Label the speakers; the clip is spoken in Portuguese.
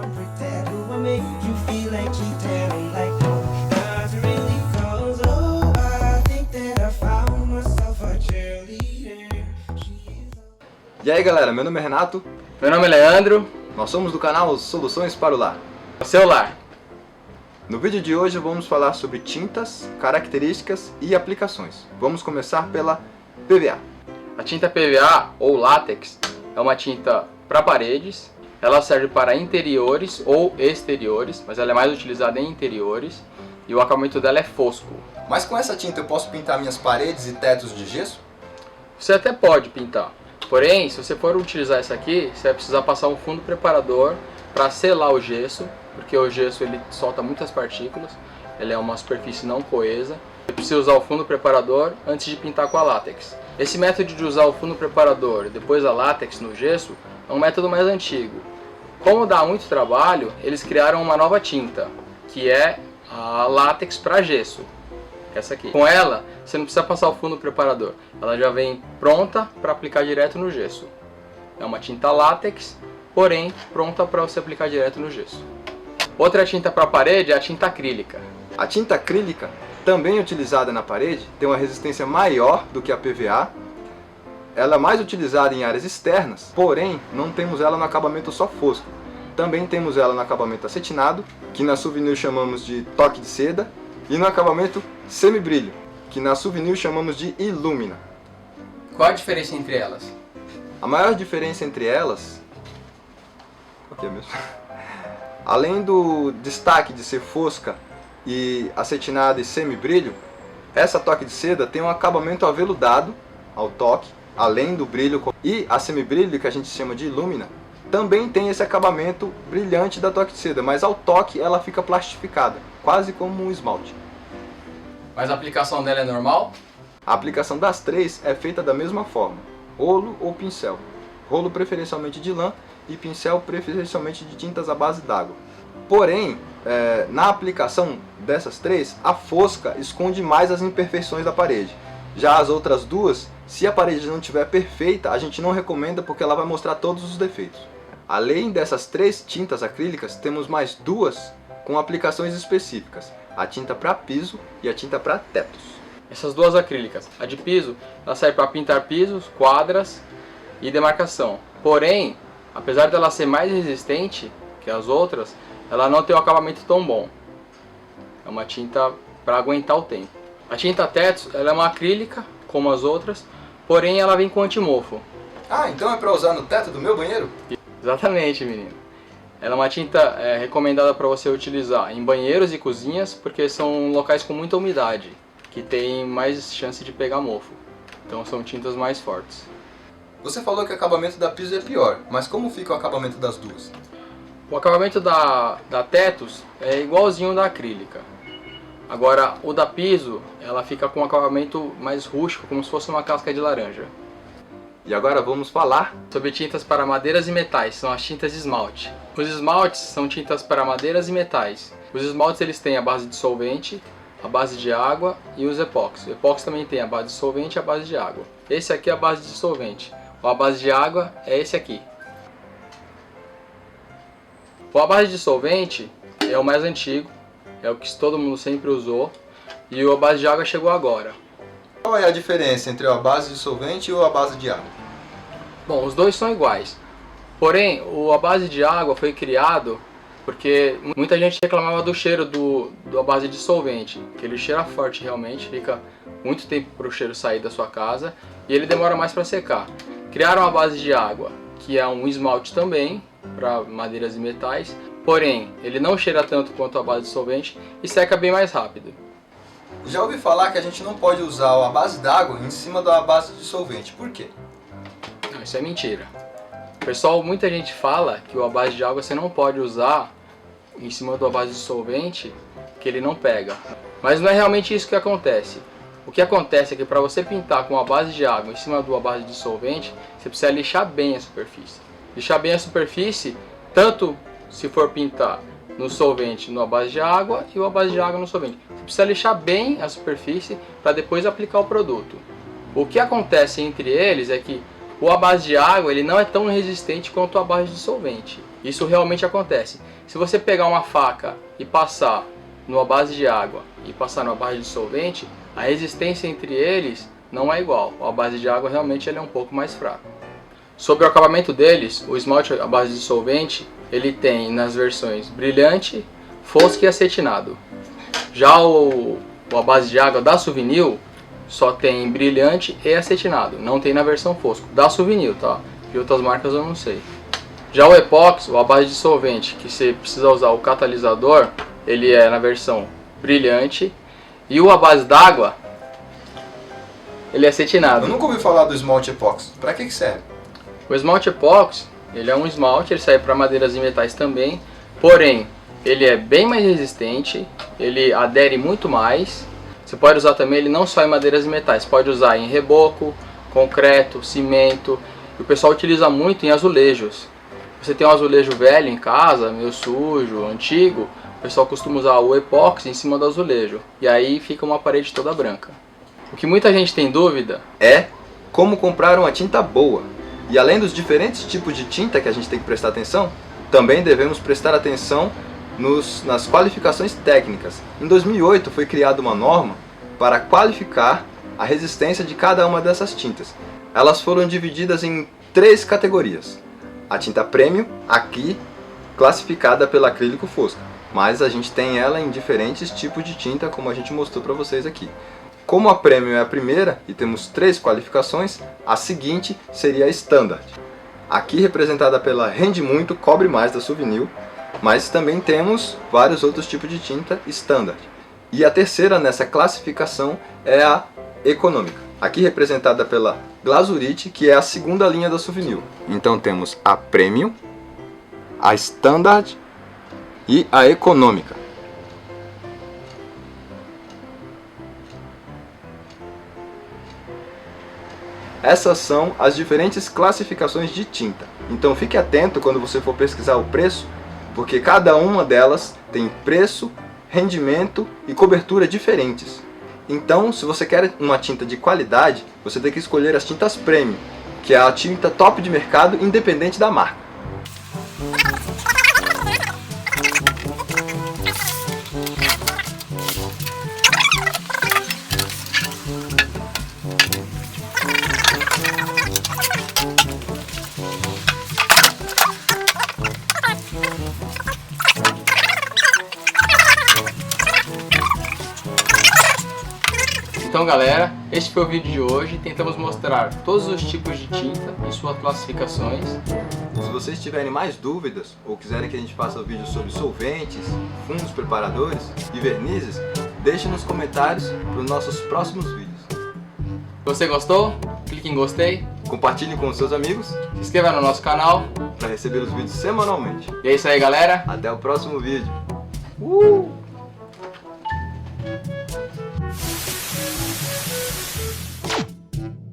Speaker 1: I'm pretend who I make you feel like cheating. I'm like, no, that's really cause, oh, I think that I found myself a cheerleader.
Speaker 2: E aí galera, meu nome é Renato.
Speaker 3: Meu nome é Leandro.
Speaker 2: Nós somos do canal Soluções para o Lar.
Speaker 3: Seu lar.
Speaker 2: No vídeo de hoje vamos falar sobre tintas, características e aplicações. Vamos começar pela PVA.
Speaker 3: A tinta PVA ou látex é uma tinta para paredes. Ela serve para interiores ou exteriores, mas ela é mais utilizada em interiores e o acabamento dela é fosco.
Speaker 2: Mas com essa tinta eu posso pintar minhas paredes e tetos de gesso?
Speaker 3: Você até pode pintar, porém, se você for utilizar essa aqui, você vai precisar passar um fundo preparador para selar o gesso, porque o gesso ele solta muitas partículas, ele é uma superfície não coesa. Você precisa usar o fundo preparador antes de pintar com a látex. Esse método de usar o fundo preparador e depois a látex no gesso é um método mais antigo. Como dá muito trabalho, eles criaram uma nova tinta, que é a látex para gesso. Essa aqui. Com ela, você não precisa passar o fundo preparador. Ela já vem pronta para aplicar direto no gesso. É uma tinta látex, porém pronta para você aplicar direto no gesso. Outra tinta para parede é a tinta acrílica.
Speaker 2: A tinta acrílica, também utilizada na parede, tem uma resistência maior do que a PVA. Ela é mais utilizada em áreas externas, porém não temos ela no acabamento só fosco. Também temos ela no acabamento acetinado, que na Souvenir chamamos de toque de seda, e no acabamento semibrilho, que na Souvenir chamamos de Illumina.
Speaker 3: Qual a diferença entre elas?
Speaker 2: A maior diferença entre elas... O que é mesmo? Além do destaque de ser fosca e acetinada e semibrilho, essa toque de seda tem um acabamento aveludado ao toque, além do brilho, e a semibrilho, que a gente chama de Illumina, também tem esse acabamento brilhante da toque de seda, mas ao toque ela fica plastificada, quase como um esmalte.
Speaker 3: Mas a aplicação dela é normal?
Speaker 2: A aplicação das três é feita da mesma forma, rolo ou pincel. Rolo preferencialmente de lã e pincel preferencialmente de tintas à base d'água. Porém, na aplicação dessas três, a fosca esconde mais as imperfeições da parede. Já as outras duas, se a parede não estiver perfeita, a gente não recomenda porque ela vai mostrar todos os defeitos. Além dessas três tintas acrílicas, temos mais duas com aplicações específicas. A tinta para piso e a tinta para tetos.
Speaker 3: Essas duas acrílicas, a de piso, ela serve para pintar pisos, quadras e demarcação. Porém, apesar dela ser mais resistente que as outras, ela não tem um acabamento tão bom. É uma tinta para aguentar o tempo. A tinta tetos, ela é uma acrílica, como as outras, porém ela vem com antimofo.
Speaker 2: Ah, então é para usar no teto do meu banheiro?
Speaker 3: Exatamente, menino. Ela é uma tinta recomendada para você utilizar em banheiros e cozinhas, porque são locais com muita umidade, que tem mais chance de pegar mofo. Então são tintas mais fortes.
Speaker 2: Você falou que o acabamento da piso é pior, mas como fica o acabamento das duas?
Speaker 3: O acabamento da tetos é igualzinho da acrílica. Agora, o da piso, ela fica com um acabamento mais rústico, como se fosse uma casca de laranja.
Speaker 2: E agora vamos falar
Speaker 3: Sobre tintas para madeiras e metais, são as tintas de esmalte. Os esmaltes são tintas para madeiras e metais. Os esmaltes eles têm a base de solvente, a base de água e os epóxi. O epóxi também tem a base de solvente e a base de água. Esse aqui é a base de solvente. A base de água é esse aqui. A base de solvente é o mais antigo, é o que todo mundo sempre usou, e a base de água chegou agora.
Speaker 2: qual é a diferença entre a base de solvente ou a base de água?
Speaker 3: Bom, os dois são iguais. Porém, a base de água foi criado porque muita gente reclamava do cheiro da base de solvente, que ele cheira forte realmente, fica muito tempo para o cheiro sair da sua casa e ele demora mais para secar. Criaram a base de água, que é um esmalte também para madeiras e metais, porém ele não cheira tanto quanto a base de solvente e seca bem mais rápido.
Speaker 2: Já ouvi falar que a gente não pode usar a base d'água em cima da base de solvente. Por quê?
Speaker 3: Não, isso é mentira. Pessoal, muita gente fala que a base de água você não pode usar em cima da base de solvente, que ele não pega. Mas não é realmente isso que acontece. O que acontece é que para você pintar com a base de água em cima da base de solvente, você precisa lixar bem a superfície. Lixar bem a superfície, tanto se for pintar no solvente na base de água e a base de água no solvente. Você precisa lixar bem a superfície para depois aplicar o produto. O que acontece entre eles é que O à base de água ele não é tão resistente quanto a base de solvente. Isso realmente acontece. Se você pegar uma faca e passar numa base de água e passar numa base de solvente, a resistência entre eles não é igual. A base de água realmente ele é um pouco mais fraco. Sobre o acabamento deles, o esmalte à base de solvente ele tem nas versões brilhante, fosco e acetinado. Já a base de água da Suvinil só tem brilhante e acetinado, não tem na versão fosco. Da Suvinil, tá? De outras marcas eu não sei. Já o epóxi, a base de solvente, que você precisa usar o catalisador, ele é na versão brilhante. E o à base d'água, ele é acetinado.
Speaker 2: Eu nunca ouvi falar do esmalte epóxi. Pra que serve?
Speaker 3: O esmalte epóxi, ele é um esmalte, ele serve para madeiras e metais também. Porém, ele é bem mais resistente, ele adere muito mais. Você pode usar também ele não só em madeiras e metais, pode usar em reboco, concreto, cimento. E o pessoal utiliza muito em azulejos. Você tem um azulejo velho em casa, meio sujo, antigo, o pessoal costuma usar o epóxi em cima do azulejo. E aí fica uma parede toda branca. O que muita gente tem dúvida
Speaker 2: é como comprar uma tinta boa. E além dos diferentes tipos de tinta que a gente tem que prestar atenção, também devemos prestar atenção nas qualificações técnicas. Em 2008 foi criada uma norma para qualificar a resistência de cada uma dessas tintas. Elas foram divididas em 3 categorias. A tinta premium, aqui classificada pelo acrílico fosco, mas a gente tem ela em diferentes tipos de tinta, como a gente mostrou para vocês aqui. Como a premium é a primeira e temos 3 qualificações, a seguinte seria a standard. Aqui representada pela Rende Muito, Cobre Mais da Suvinil, mas também temos vários outros tipos de tinta standard. E a terceira nessa classificação é a econômica, aqui representada pela Glazurite, que é a segunda linha da Suvinil. Então temos a Premium, a Standard e a Econômica. Essas são as diferentes classificações de tinta. Então fique atento quando você for pesquisar o preço, porque cada uma delas tem preço, rendimento e cobertura diferentes. Então, se você quer uma tinta de qualidade, você tem que escolher as tintas premium, que é a tinta top de mercado independente da marca.
Speaker 3: Então galera, este foi o vídeo de hoje. Tentamos mostrar todos os tipos de tinta e suas classificações.
Speaker 2: Se vocês tiverem mais dúvidas ou quiserem que a gente faça vídeos sobre solventes, fundos preparadores e vernizes, deixe nos comentários para os nossos próximos vídeos.
Speaker 3: Se você gostou, clique em gostei,
Speaker 2: Compartilhe com os seus amigos
Speaker 3: se inscreva no nosso canal.
Speaker 2: para receber os vídeos semanalmente.
Speaker 3: E é isso aí galera.
Speaker 2: Até o próximo vídeo.